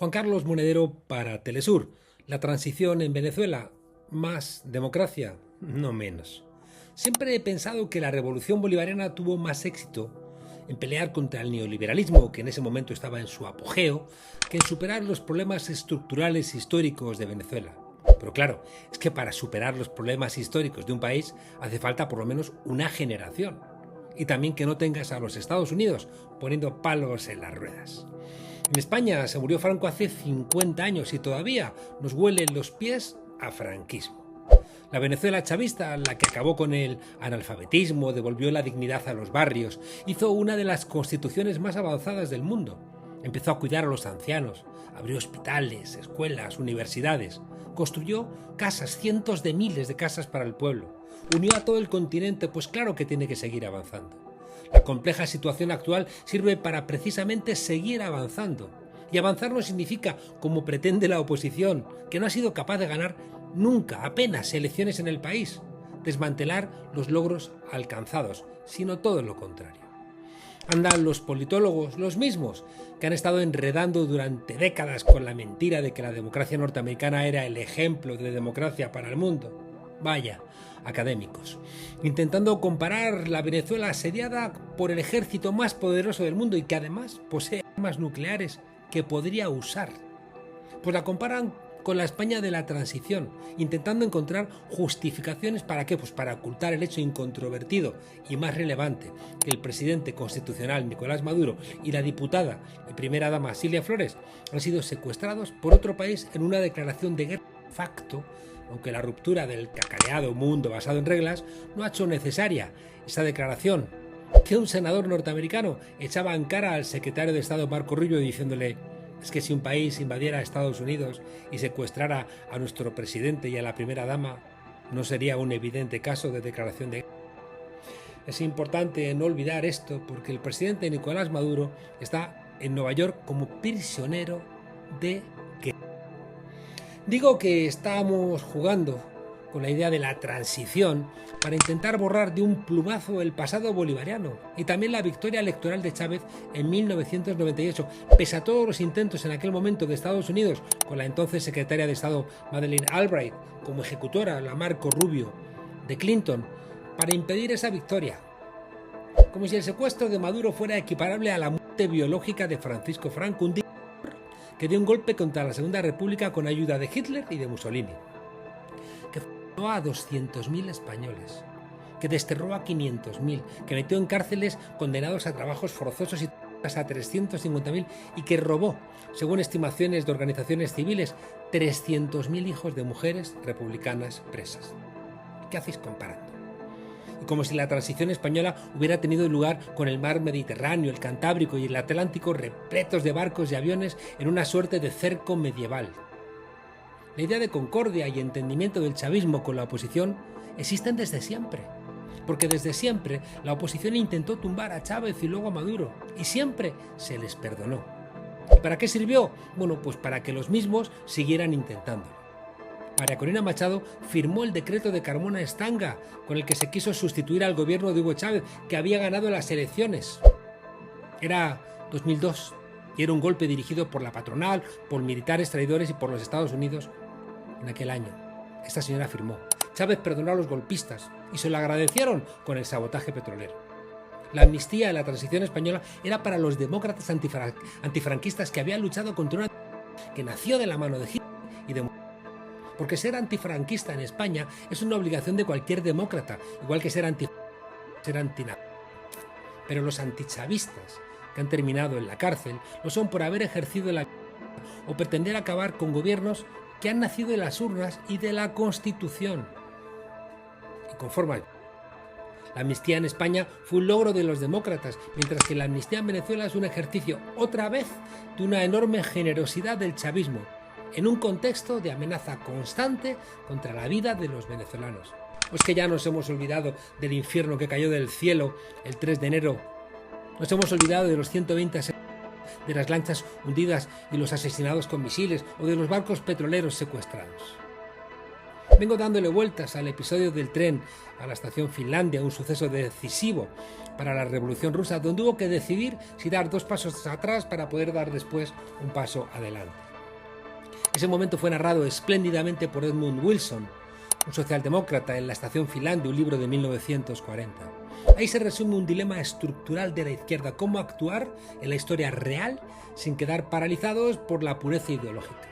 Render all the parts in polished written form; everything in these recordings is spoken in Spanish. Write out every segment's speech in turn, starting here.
Juan Carlos Monedero para Telesur. La transición en Venezuela, más democracia, no menos. Siempre he pensado que la revolución bolivariana tuvo más éxito en pelear contra el neoliberalismo, que en ese momento estaba en su apogeo, que en superar los problemas estructurales históricos de Venezuela. Pero claro, es que para superar los problemas históricos de un país hace falta por lo menos una generación. Y también que no tengas a los Estados Unidos poniendo palos en las ruedas. En España se murió Franco hace 50 años y todavía nos huelen los pies a franquismo. La Venezuela chavista, la que acabó con el analfabetismo, devolvió la dignidad a los barrios, hizo una de las constituciones más avanzadas del mundo. Empezó a cuidar a los ancianos, abrió hospitales, escuelas, universidades, construyó casas, cientos de miles de casas para el pueblo, unió a todo el continente, pues claro que tiene que seguir avanzando. La compleja situación actual sirve para precisamente seguir avanzando. Y avanzar no significa, como pretende la oposición, que no ha sido capaz de ganar nunca, apenas, elecciones en el país, desmantelar los logros alcanzados, sino todo lo contrario. Andan los politólogos, los mismos, que han estado enredando durante décadas con la mentira de que la democracia norteamericana era el ejemplo de democracia para el mundo. Vaya, académicos, intentando comparar la Venezuela asediada por el ejército más poderoso del mundo y que además posee armas nucleares que podría usar. Pues la comparan con la España de la transición, intentando encontrar justificaciones ¿para qué? Pues para ocultar el hecho incontrovertido y más relevante que el presidente constitucional Nicolás Maduro y la diputada y primera dama Silvia Flores han sido secuestrados por otro país en una declaración de guerra de facto, aunque la ruptura del cacareado mundo basado en reglas no ha hecho necesaria esa declaración que un senador norteamericano echaba en cara al secretario de Estado Marco Rubio diciéndole: es que si un país invadiera a Estados Unidos y secuestrara a nuestro presidente y a la primera dama, ¿no sería un evidente caso de declaración de guerra? Es importante no olvidar esto porque el presidente Nicolás Maduro está en Nueva York como prisionero de guerra. Digo que estamos jugando con la idea de la transición para intentar borrar de un plumazo el pasado bolivariano y también la victoria electoral de Chávez en 1998, pese a todos los intentos en aquel momento de Estados Unidos, con la entonces secretaria de Estado Madeleine Albright como ejecutora, la Marco Rubio, de Clinton, para impedir esa victoria. Como si el secuestro de Maduro fuera equiparable a la muerte biológica de Francisco Franco, un dictador que dio un golpe contra la Segunda República con ayuda de Hitler y de Mussolini, que fusiló a 200.000 españoles, que desterró a 500.000, que metió en cárceles condenados a trabajos forzosos y a 350.000 y que robó, según estimaciones de organizaciones civiles, 300.000 hijos de mujeres republicanas presas. ¿Qué hacéis comparando? Y como si la transición española hubiera tenido lugar con el mar Mediterráneo, el Cantábrico y el Atlántico repletos de barcos y aviones en una suerte de cerco medieval. La idea de concordia y entendimiento del chavismo con la oposición existen desde siempre, porque desde siempre la oposición intentó tumbar a Chávez y luego a Maduro, y siempre se les perdonó. ¿Y para qué sirvió? Bueno, pues para que los mismos siguieran intentándolo. María Corina Machado firmó el decreto de Carmona Estanga, con el que se quiso sustituir al gobierno de Hugo Chávez, que había ganado las elecciones. Era 2002 y era un golpe dirigido por la patronal, por militares traidores y por los Estados Unidos en aquel año. Esta señora firmó. Chávez perdonó a los golpistas y se lo agradecieron con el sabotaje petrolero. La amnistía de la transición española era para los demócratas antifranquistas que habían luchado contra una que nació de la mano de Hitler y de porque ser antifranquista en España es una obligación de cualquier demócrata, igual que ser antinazista. Pero los antichavistas, que han terminado en la cárcel, lo son por haber ejercido la o pretender acabar con gobiernos que han nacido de las urnas y de la Constitución. Y conforme la amnistía en España fue un logro de los demócratas, mientras que la amnistía en Venezuela es un ejercicio, otra vez, de una enorme generosidad del chavismo, en un contexto de amenaza constante contra la vida de los venezolanos. Pues que ya nos hemos olvidado del infierno que cayó del cielo el 3 de enero. Nos hemos olvidado de los 120 de las lanchas hundidas y los asesinados con misiles o de los barcos petroleros secuestrados. Vengo dándole vueltas al episodio del tren a la estación Finlandia, un suceso decisivo para la Revolución Rusa, donde hubo que decidir si dar 2 pasos atrás para poder dar después un paso adelante. Ese momento fue narrado espléndidamente por Edmund Wilson, un socialdemócrata, en La Estación Finlandia, un libro de 1940. Ahí se resume un dilema estructural de la izquierda: cómo actuar en la historia real sin quedar paralizados por la pureza ideológica.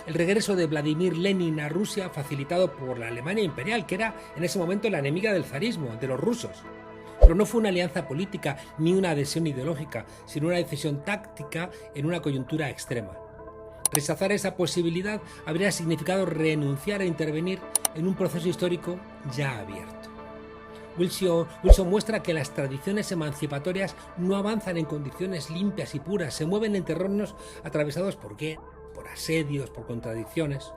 El regreso de Vladimir Lenin a Rusia, facilitado por la Alemania imperial, que era en ese momento la enemiga del zarismo, de los rusos. Pero no fue una alianza política ni una adhesión ideológica, sino una decisión táctica en una coyuntura extrema. Rechazar esa posibilidad habría significado renunciar a intervenir en un proceso histórico ya abierto. Wilson muestra que las tradiciones emancipatorias no avanzan en condiciones limpias y puras, se mueven en terrenos atravesados por guerras, por asedios, por contradicciones.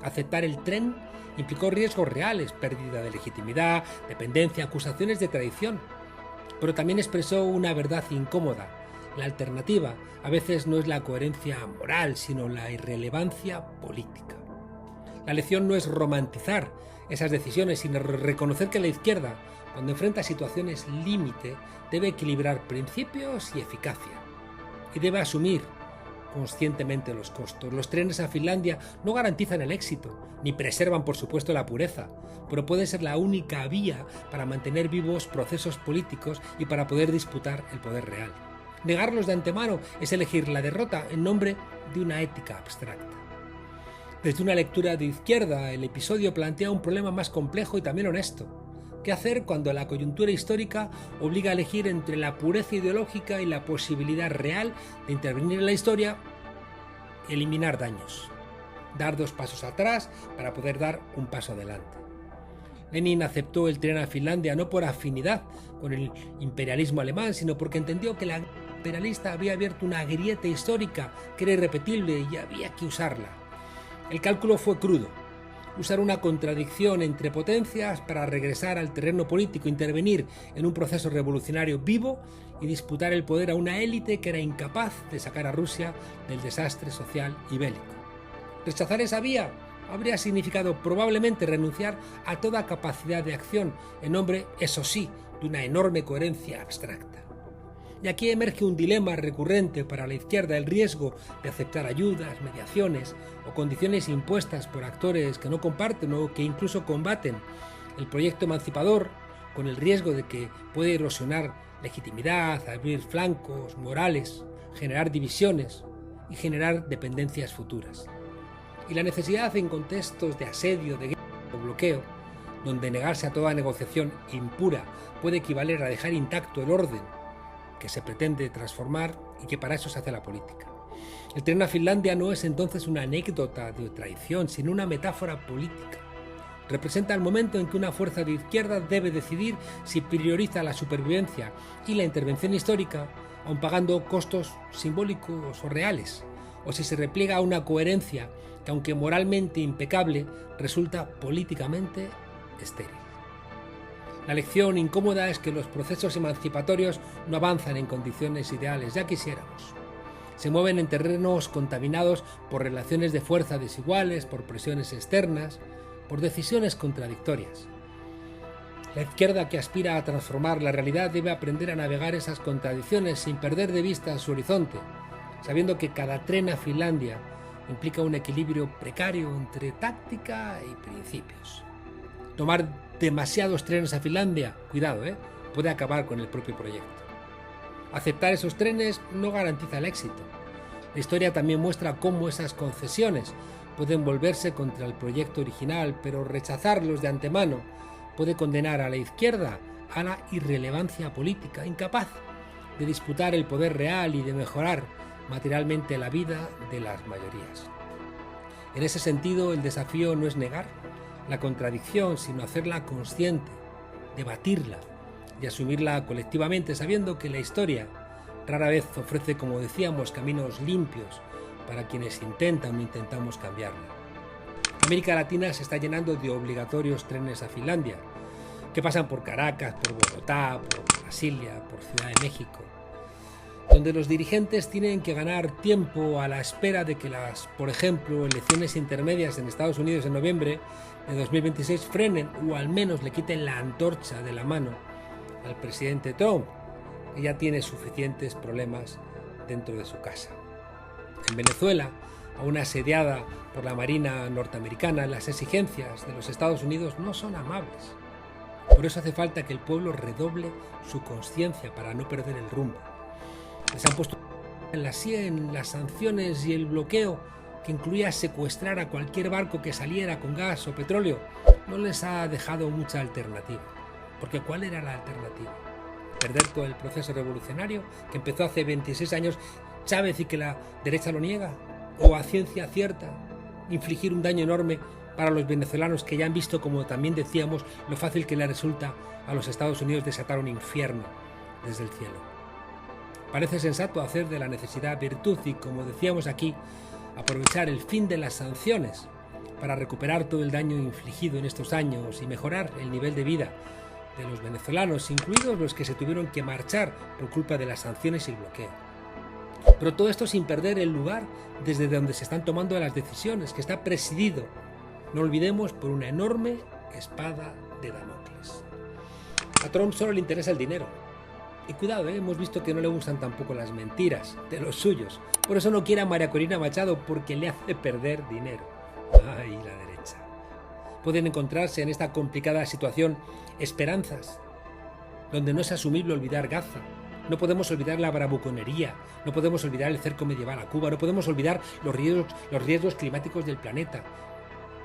Aceptar el tren implicó riesgos reales: pérdida de legitimidad, dependencia, acusaciones de traición. Pero también expresó una verdad incómoda: la alternativa a veces no es la coherencia moral, sino la irrelevancia política. La lección no es romantizar esas decisiones, sino reconocer que la izquierda, cuando enfrenta situaciones límite, debe equilibrar principios y eficacia, y debe asumir conscientemente los costos. Los trenes a Finlandia no garantizan el éxito, ni preservan, por supuesto, la pureza, pero pueden ser la única vía para mantener vivos procesos políticos y para poder disputar el poder real. Negarlos de antemano es elegir la derrota en nombre de una ética abstracta. Desde una lectura de izquierda, el episodio plantea un problema más complejo y también honesto. ¿Qué hacer cuando la coyuntura histórica obliga a elegir entre la pureza ideológica y la posibilidad real de intervenir en la historia y eliminar daños? Dar 2 pasos atrás para poder dar un paso adelante. Lenin aceptó el tren a Finlandia no por afinidad con el imperialismo alemán, sino porque entendió que la imperialista había abierto una grieta histórica que era irrepetible y había que usarla. El cálculo fue crudo: usar una contradicción entre potencias para regresar al terreno político, intervenir en un proceso revolucionario vivo y disputar el poder a una élite que era incapaz de sacar a Rusia del desastre social y bélico. Rechazar esa vía habría significado probablemente renunciar a toda capacidad de acción en nombre, eso sí, de una enorme coherencia abstracta. Y aquí emerge un dilema recurrente para la izquierda: el riesgo de aceptar ayudas, mediaciones o condiciones impuestas por actores que no comparten o que incluso combaten el proyecto emancipador, con el riesgo de que puede erosionar legitimidad, abrir flancos morales, generar divisiones y generar dependencias futuras. Y la necesidad en contextos de asedio, de guerra o bloqueo, donde negarse a toda negociación impura puede equivaler a dejar intacto el orden que se pretende transformar y que para eso se hace la política. El tren a Finlandia no es entonces una anécdota de traición, sino una metáfora política. Representa el momento en que una fuerza de izquierda debe decidir si prioriza la supervivencia y la intervención histórica, aun pagando costos simbólicos o reales, o si se repliega a una coherencia que, aunque moralmente impecable, resulta políticamente estéril. La lección incómoda es que los procesos emancipatorios no avanzan en condiciones ideales, ya quisiéramos. Se mueven en terrenos contaminados por relaciones de fuerza desiguales, por presiones externas, por decisiones contradictorias. La izquierda, que aspira a transformar la realidad, debe aprender a navegar esas contradicciones sin perder de vista su horizonte, sabiendo que cada tren a Finlandia implica un equilibrio precario entre táctica y principios. Tomar demasiados trenes a Finlandia, cuidado, puede acabar con el propio proyecto. Aceptar esos trenes no garantiza el éxito. La historia también muestra cómo esas concesiones pueden volverse contra el proyecto original, pero rechazarlos de antemano puede condenar a la izquierda a la irrelevancia política, incapaz de disputar el poder real y de mejorar materialmente la vida de las mayorías. En ese sentido, el desafío no es negar la contradicción, sino hacerla consciente, debatirla y asumirla colectivamente, sabiendo que la historia rara vez ofrece, como decíamos, caminos limpios para quienes intentan o intentamos cambiarla. América Latina se está llenando de obligatorios trenes a Finlandia, que pasan por Caracas, por Bogotá, por Brasilia, por Ciudad de México, donde los dirigentes tienen que ganar tiempo a la espera de que las, por ejemplo, elecciones intermedias en Estados Unidos en noviembre de 2026 frenen o al menos le quiten la antorcha de la mano al presidente Trump, que ya tiene suficientes problemas dentro de su casa. En Venezuela aún asediada por la Marina norteamericana, las exigencias de los Estados Unidos no son amables. Por eso hace falta que el pueblo redoble su conciencia para no perder el rumbo. Les han puesto en las sanciones y el bloqueo, que incluía secuestrar a cualquier barco que saliera con gas o petróleo. No les ha dejado mucha alternativa. Porque ¿cuál era la alternativa? ¿Perder todo el proceso revolucionario que empezó hace 26 años Chávez y que la derecha lo niega? ¿O a ciencia cierta infligir un daño enorme para los venezolanos que ya han visto, como también decíamos, lo fácil que le resulta a los Estados Unidos desatar un infierno desde el cielo? Parece sensato hacer de la necesidad virtud y, como decíamos aquí, aprovechar el fin de las sanciones para recuperar todo el daño infligido en estos años y mejorar el nivel de vida de los venezolanos, incluidos los que se tuvieron que marchar por culpa de las sanciones y el bloqueo. Pero todo esto sin perder el lugar desde donde se están tomando las decisiones, que está presidido, no olvidemos, por una enorme espada de Damocles. A Trump solo le interesa el dinero. Y cuidado, hemos visto que no le gustan tampoco las mentiras de los suyos. Por eso no quiere a María Corina Machado, porque le hace perder dinero. Ay, la derecha. Pueden encontrarse en esta complicada situación esperanzas, donde no es asumible olvidar Gaza. No podemos olvidar la bravuconería, no podemos olvidar el cerco medieval a Cuba, no podemos olvidar los riesgos climáticos del planeta.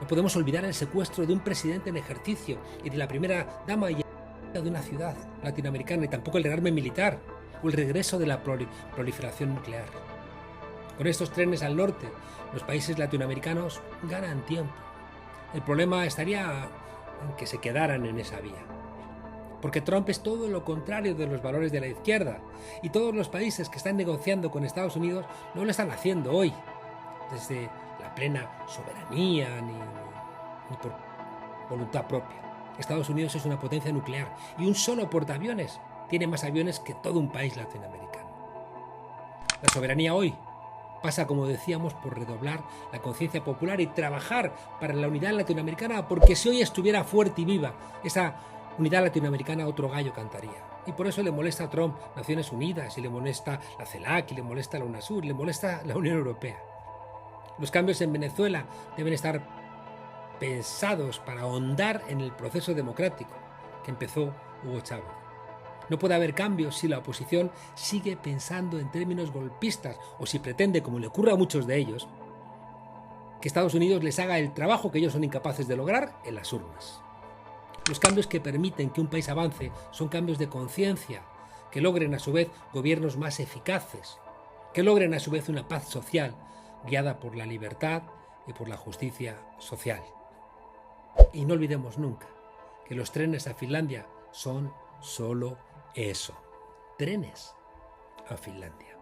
No podemos olvidar el secuestro de un presidente en ejercicio y de la primera dama y de una ciudad latinoamericana, y tampoco el rearme militar o el regreso de la proliferación nuclear. Con estos trenes al norte, los países latinoamericanos ganan tiempo. El problema estaría en que se quedaran en esa vía. Porque Trump es todo lo contrario de los valores de la izquierda, y todos los países que están negociando con Estados Unidos no lo están haciendo hoy, desde la plena soberanía ni por voluntad propia. Estados Unidos es una potencia nuclear y un solo portaaviones tiene más aviones que todo un país latinoamericano. La soberanía hoy pasa, como decíamos, por redoblar la conciencia popular y trabajar para la unidad latinoamericana, porque si hoy estuviera fuerte y viva esa unidad latinoamericana, otro gallo cantaría. Y por eso le molesta a Trump Naciones Unidas, y le molesta la CELAC, y le molesta la UNASUR, y le molesta la Unión Europea. Los cambios en Venezuela deben estar pensados para ahondar en el proceso democrático que empezó Hugo Chávez. No puede haber cambios si la oposición sigue pensando en términos golpistas, o si pretende, como le ocurre a muchos de ellos, que Estados Unidos les haga el trabajo que ellos son incapaces de lograr en las urnas. Los cambios que permiten que un país avance son cambios de conciencia, que logren a su vez gobiernos más eficaces, que logren a su vez una paz social guiada por la libertad y por la justicia social. Y no olvidemos nunca que los trenes a Finlandia son solo eso, trenes a Finlandia.